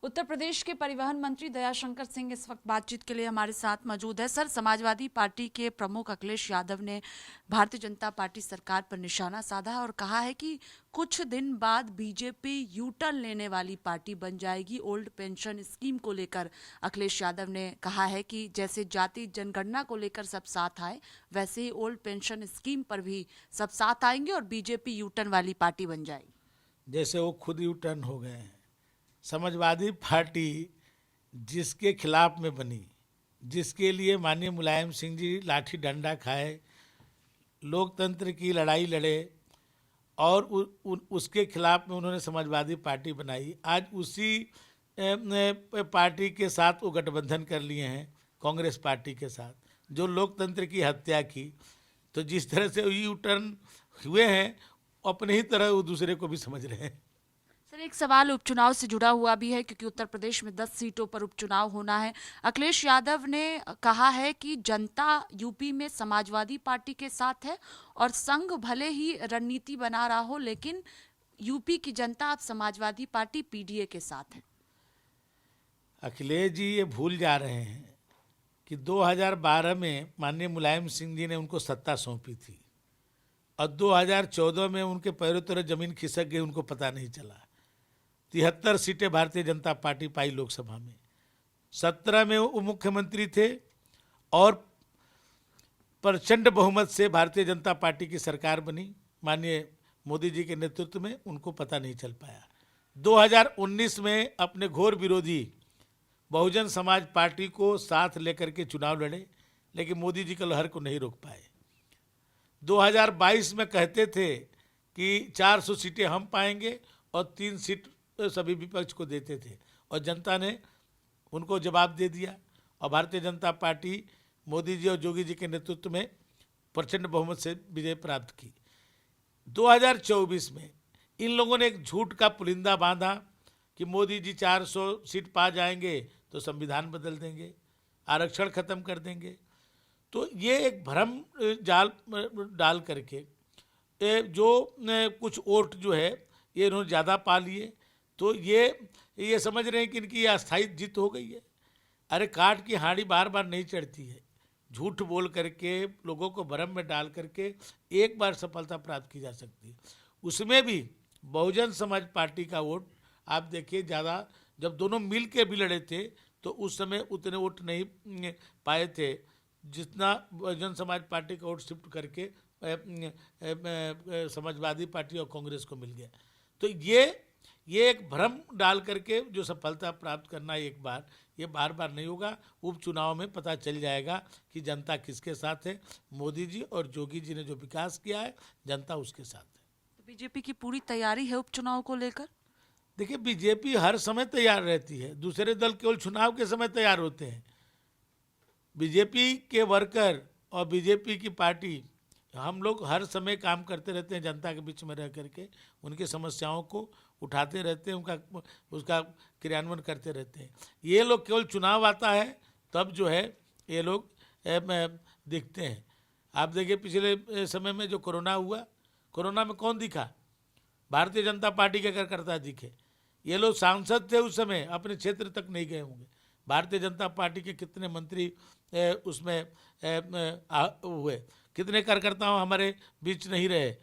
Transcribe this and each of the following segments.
उत्तर प्रदेश के परिवहन मंत्री दयाशंकर सिंह इस वक्त बातचीत के लिए हमारे साथ मौजूद है। सर, समाजवादी पार्टी के प्रमुख अखिलेश यादव ने भारतीय जनता पार्टी सरकार पर निशाना साधा और कहा है कि कुछ दिन बाद बीजेपी यू टर्न लेने वाली पार्टी बन जाएगी। ओल्ड पेंशन स्कीम को लेकर अखिलेश यादव ने कहा है कि जैसे जाति जनगणना को लेकर सब साथ आए, वैसे ही ओल्ड पेंशन स्कीम पर भी सब साथ आएंगे और बीजेपी यू टर्न वाली पार्टी बन जाएगी। जैसे वो खुद यू टर्न हो गए हैं। समाजवादी पार्टी जिसके खिलाफ में बनी, जिसके लिए माननीय मुलायम सिंह जी लाठी डंडा खाए, लोकतंत्र की लड़ाई लड़े और उसके खिलाफ में उन्होंने समाजवादी पार्टी बनाई। आज उसी पार्टी के साथ वो गठबंधन कर लिए हैं कांग्रेस पार्टी के साथ, जो लोकतंत्र की हत्या की। तो जिस तरह से यू टर्न हुए हैं, अपने ही तरह वो दूसरे को भी समझ रहे हैं। सर, एक सवाल उपचुनाव से जुड़ा हुआ भी है, क्योंकि उत्तर प्रदेश में 10 सीटों पर उपचुनाव होना है। अखिलेश यादव ने कहा है कि जनता यूपी में समाजवादी पार्टी के साथ है और संघ भले ही रणनीति बना रहा हो, लेकिन यूपी की जनता अब समाजवादी पार्टी पीडीए के साथ है। अखिलेश जी ये भूल जा रहे हैं कि 2012 में माननीय मुलायम सिंह जी ने उनको सत्ता सौंपी थी और 2014 में उनके पैरों तरह जमीन खिसक गई, उनको पता नहीं चला। 73 सीटें भारतीय जनता पार्टी पाई लोकसभा में, 17 में वो मुख्यमंत्री थे और प्रचंड बहुमत से भारतीय जनता पार्टी की सरकार बनी माननीय मोदी जी के नेतृत्व में। उनको पता नहीं चल पाया। 2019 में अपने घोर विरोधी बहुजन समाज पार्टी को साथ लेकर के चुनाव लड़े, लेकिन मोदी जी के लहर को नहीं रोक पाए। 2022 में कहते थे कि 400 सीटें हम पाएंगे और 3 सीट सभी विपक्ष को देते थे, और जनता ने उनको जवाब दे दिया और भारतीय जनता पार्टी मोदी जी और योगी जी के नेतृत्व में प्रचंड बहुमत से विजय प्राप्त की। 2024 में इन लोगों ने एक झूठ का पुलिंदा बांधा कि मोदी जी 400 सीट पा जाएंगे तो संविधान बदल देंगे, आरक्षण खत्म कर देंगे। तो ये एक भ्रम जाल डाल करके जो कुछ वोट जो है ये इन्होंने ज़्यादा पा लिए, तो ये समझ रहे हैं कि इनकी अस्थायी जीत हो गई है। अरे काट की हांडी बार बार नहीं चढ़ती है। झूठ बोल करके लोगों को भ्रम में डाल करके एक बार सफलता प्राप्त की जा सकती है। उसमें भी बहुजन समाज पार्टी का वोट आप देखिए ज़्यादा, जब दोनों मिल के भी लड़े थे तो उस समय उतने वोट नहीं पाए थे जितना बहुजन समाज पार्टी का वोट शिफ्ट करके समाजवादी पार्टी और कांग्रेस को मिल गया। तो ये एक भ्रम डाल करके जो सफलता प्राप्त करना एक बार, ये बार बार नहीं होगा। उपचुनाव में पता चल जाएगा कि जनता किसके साथ है। मोदी जी और योगी जी ने जो विकास किया है, जनता उसके साथ है। तो बीजेपी की पूरी तैयारी है उपचुनाव को लेकर? देखिए, बीजेपी हर समय तैयार रहती है, दूसरे दल केवल चुनाव के समय तैयार होते हैं। बीजेपी के वर्कर और बीजेपी की पार्टी, हम लोग हर समय काम करते रहते हैं, जनता के बीच में रह करके उनकी समस्याओं को उठाते रहते हैं, उसका क्रियान्वयन करते रहते हैं। ये लोग केवल चुनाव आता है तब जो है ये लोग दिखते हैं। आप देखिए पिछले समय में जो कोरोना हुआ, कोरोना में कौन दिखा? भारतीय जनता पार्टी के कार्यकर्ता दिखे। ये लोग सांसद थे उस समय, अपने क्षेत्र तक नहीं गए होंगे। भारतीय जनता पार्टी के कितने मंत्री उसमें हुए, कितने कार्यकर्ता हमारे बीच नहीं रहे।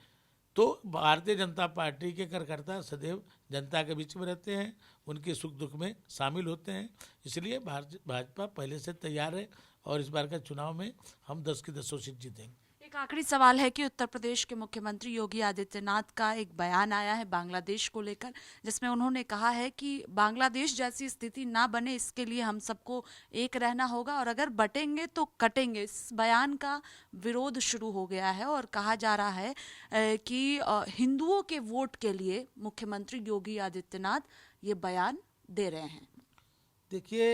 तो भारतीय जनता पार्टी के कार्यकर्ता सदैव जनता के बीच में रहते हैं, उनके सुख दुख में शामिल होते हैं। इसलिए भाजपा पहले से तैयार है और इस बार का चुनाव में हम 10 की 10 सीट जीतेंगे। एक आखिरी सवाल है कि उत्तर प्रदेश के मुख्यमंत्री योगी आदित्यनाथ का एक बयान आया है बांग्लादेश को लेकर, जिसमें उन्होंने कहा है कि बांग्लादेश जैसी स्थिति ना बने, इसके लिए हम सबको एक रहना होगा और अगर बटेंगे तो कटेंगे। इस बयान का विरोध शुरू हो गया है और कहा जा रहा है कि हिंदुओं के वोट के लिए मुख्यमंत्री योगी आदित्यनाथ ये बयान दे रहे हैं। देखिए,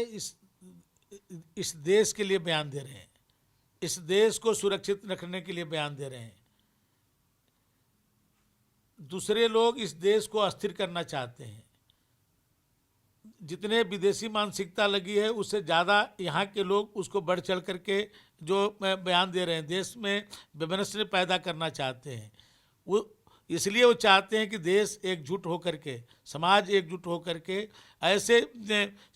इस देश के लिए बयान दे रहे हैं, इस देश को सुरक्षित रखने के लिए बयान दे रहे हैं। दूसरे लोग इस देश को अस्थिर करना चाहते हैं। जितने विदेशी मानसिकता लगी है उससे ज़्यादा यहाँ के लोग उसको बढ़ चढ़ करके जो बयान दे रहे हैं, देश में विमनस्यता पैदा करना चाहते हैं। वो इसलिए वो चाहते हैं कि देश एकजुट होकर के, समाज एकजुट होकर के ऐसे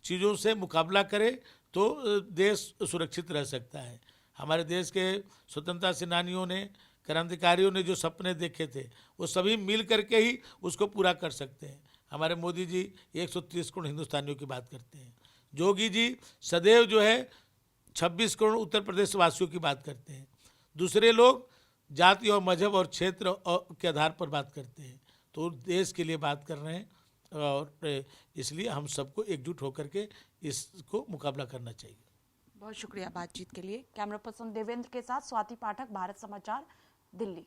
चीज़ों से मुकाबला करे तो देश सुरक्षित रह सकता है। हमारे देश के स्वतंत्रता सेनानियों ने, क्रांतिकारियों ने जो सपने देखे थे वो सभी मिल करके ही उसको पूरा कर सकते हैं। हमारे मोदी जी 130 करोड़ हिंदुस्तानियों की बात करते हैं, जोगी जी सदैव जो है 26 करोड़ उत्तर प्रदेश वासियों की बात करते हैं, दूसरे लोग जाति और मजहब और क्षेत्र के आधार पर बात करते हैं, तो देश के लिए बात कर रहे हैं और इसलिए हम सबको एकजुट होकर के इसको मुकाबला करना चाहिए। बहुत शुक्रिया बातचीत के लिए। कैमरा पर्सन देवेंद्र के साथ स्वाति पाठक, भारत समाचार, दिल्ली।